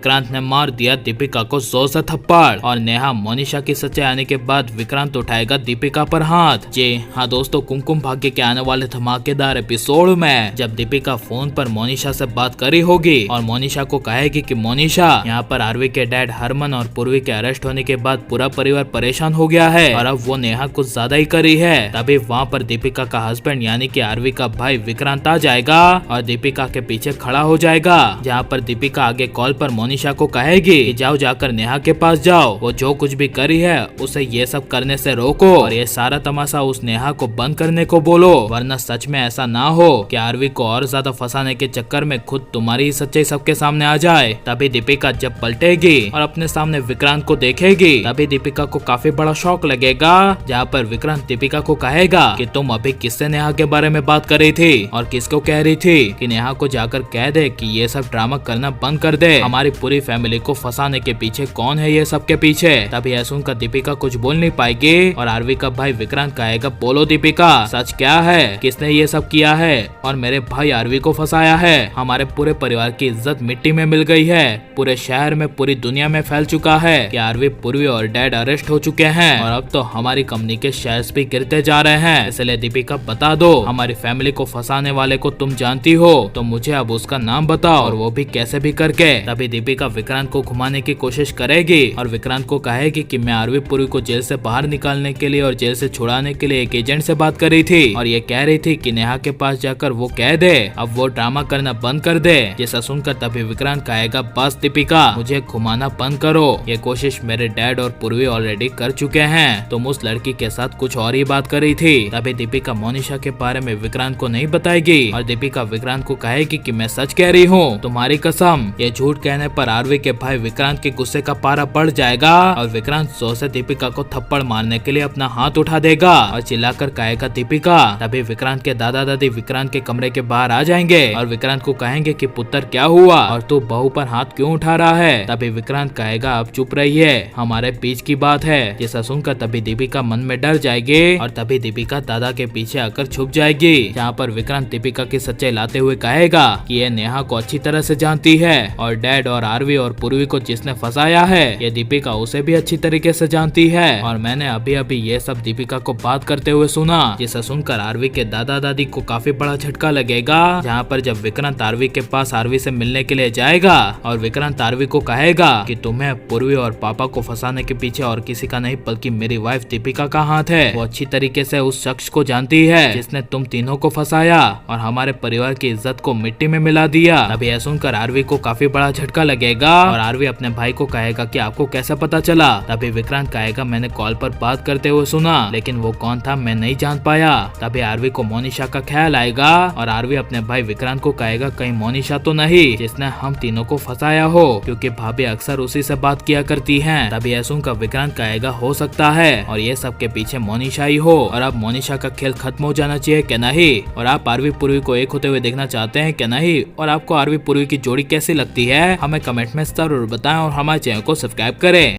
विक्रांत ने मार दिया दीपिका को जोर से थप्पड़ और नेहा मोनिशा की सच्चाई आने के बाद विक्रांत उठाएगा दीपिका पर हाथ। जी हाँ दोस्तों, कुमकुम भाग्य के आने वाले धमाकेदार एपिसोड में जब दीपिका फोन पर मोनिशा से बात करी होगी और मोनिशा को कहेगी कि मोनिशा, यहाँ पर आरवी के डैड हरमन और पूर्वी के अरेस्ट होने के बाद पूरा परिवार परेशान हो गया है और अब वो नेहा कुछ ज्यादा ही करी है। तभी वहाँ पर दीपिका का हस्बैंड यानी कि आरवी का भाई विक्रांत आ जाएगा और दीपिका के पीछे खड़ा हो जाएगा, जहाँ पर दीपिका आगे कॉल पर मोनिशा को कहेगी कि जाओ जाकर नेहा के पास जाओ, वो जो कुछ भी करी है उसे ये सब करने से रोको और ये सारा तमाशा उस नेहा को बंद करने को बोलो, वरना सच में ऐसा ना हो कि आरवी को और ज्यादा फंसाने के चक्कर में खुद तुम्हारी ही सच्चाई सबके सामने आ जाए। तभी दीपिका जब पलटेगी और अपने सामने विक्रांत को देखेगी तभी दीपिका को काफी बड़ा शॉक लगेगा, जहाँ पर विक्रांत दीपिका को कहेगा कि तुम अभी किससे नेहा के बारे में बात कर रही थी और किसको कह रही थी कि नेहा को जाकर कह दे कि ये सब ड्रामा करना बंद कर दे, हमारी पूरी फैमिली को फंसाने के पीछे कौन है ये सब के पीछे। तभी यह सुनकर दीपिका कुछ बोल नहीं पाएगी और आरवी का भाई विक्रांत कहेगा बोलो दीपिका, सच क्या है, किसने ये सब किया है और मेरे भाई आरवी को फंसाया है। हमारे पूरे परिवार की इज्जत मिट्टी में मिल गई है, पूरे शहर में पूरी दुनिया में फैल चुका है कि आरवी, पूर्वी और डैड अरेस्ट हो चुके हैं और अब तो हमारी कंपनी के शेयर्स भी गिरते जा रहे हैं। इसलिए दीपिका बता दो, हमारी फैमिली को फंसाने वाले को तुम जानती हो तो मुझे अब उसका नाम बताओ और वो भी कैसे भी करके। तभी दीपिका विक्रांत को घुमाने की कोशिश करेगी और विक्रांत को कहेगी कि मैं आरवी पुरी को जेल से बाहर निकालने के लिए और जेल से छुड़ाने के लिए एक एजेंट से बात कर रही थी और ये कह रही थी कि नेहा के पास जाकर वो कह दे अब वो ड्रामा करना बंद कर दे। जैसा सुनकर तभी विक्रांत कहेगा बस दीपिका, मुझे घुमाना बंद करो, ये कोशिश मेरे डैड और पूर्वी ऑलरेडी कर चुके हैं, तुम उस लड़की के साथ कुछ और ही बात कर रही थी। तभी दीपिका मोनिशा के बारे में विक्रांत को नहीं बताएगी और दीपिका विक्रांत को कहेगी कि मैं सच कह रही हूँ, तुम्हारी कसम। ये झूठ कहने पर आरवी के भाई विक्रांत के गुस्से का पारा बढ़ जाएगा और विक्रांत जोर से दीपिका को थप्पड़ मारने के लिए अपना हाथ उठा देगा और चिल्लाकर कहेगा दीपिका। तभी विक्रांत के दादा दादी विक्रांत के कमरे के बाहर आ जाएंगे और विक्रांत को कहेंगे कि पुत्र क्या हुआ और तू बहू पर हाथ क्यों उठा रहा है। तभी विक्रांत कहेगा अब चुप रहिए, हमारे बीच की बात है। जैसा सुनकर तभी दीपिका मन में डर जाएगी और तभी दीपिका दादा के पीछे आकर छुप जाएगी, जहाँ पर विक्रांत दीपिका की सच्चाई लाते हुए कहेगा कि ये नेहा को अच्छी तरह से जानती है और डैड और आरवी और पूर्वी को जिसने फंसाया है ये दीपिका उसे भी अच्छी तरीके से जानती है और मैंने अभी अभी ये सब दीपिका को बात करते हुए सुना। जिसे सुनकर आरवी के दादा दादी को काफी बड़ा झटका लगेगा, जहाँ पर जब विक्रांत आरवी के पास आरवी से मिलने के लिए जाएगा और विक्रांत आरवी को कहेगा कि तुम्हें पूर्वी और पापा को फंसाने के पीछे और किसी का नहीं बल्कि मेरी वाइफ दीपिका का हाथ है, वो अच्छी तरीके से उस शख्स को जानती है जिसने तुम तीनों को फंसाया और हमारे परिवार की इज्जत को मिट्टी में मिला दिया। तभी यह सुनकर आरवी को काफी बड़ा झटका लगेगा और आरवी अपने भाई को कहेगा कि आपको कैसे पता चला। तभी विक्रांत कहेगा मैंने कॉल पर बात करते हुए सुना, लेकिन वो कौन था मैं नहीं जान पाया। तभी आरवी को मोनिशा का ख्याल आएगा और आरवी अपने भाई विक्रांत को कहेगा कहीं मोनिशा तो नहीं जिसने हम तीनों को फंसाया हो, क्योंकि भाभी अक्सर उसी से बात किया करती हैं। तभी यह सुनकर विक्रांत कहेगा हो सकता है और ये सब के पीछे मोनिशा ही हो और अब मोनिशा का खेल खत्म हो जाना चाहिए क्या नहीं। और आप आरवी पूर्वी को एक होते हुए देखना चाहते हैं क्या नहीं, और आपको आरवी पूर्वी की जोड़ी कैसी लगती है हमें कमेंट में जरूर बताएं और हमारे चैनल को सब्सक्राइब करें।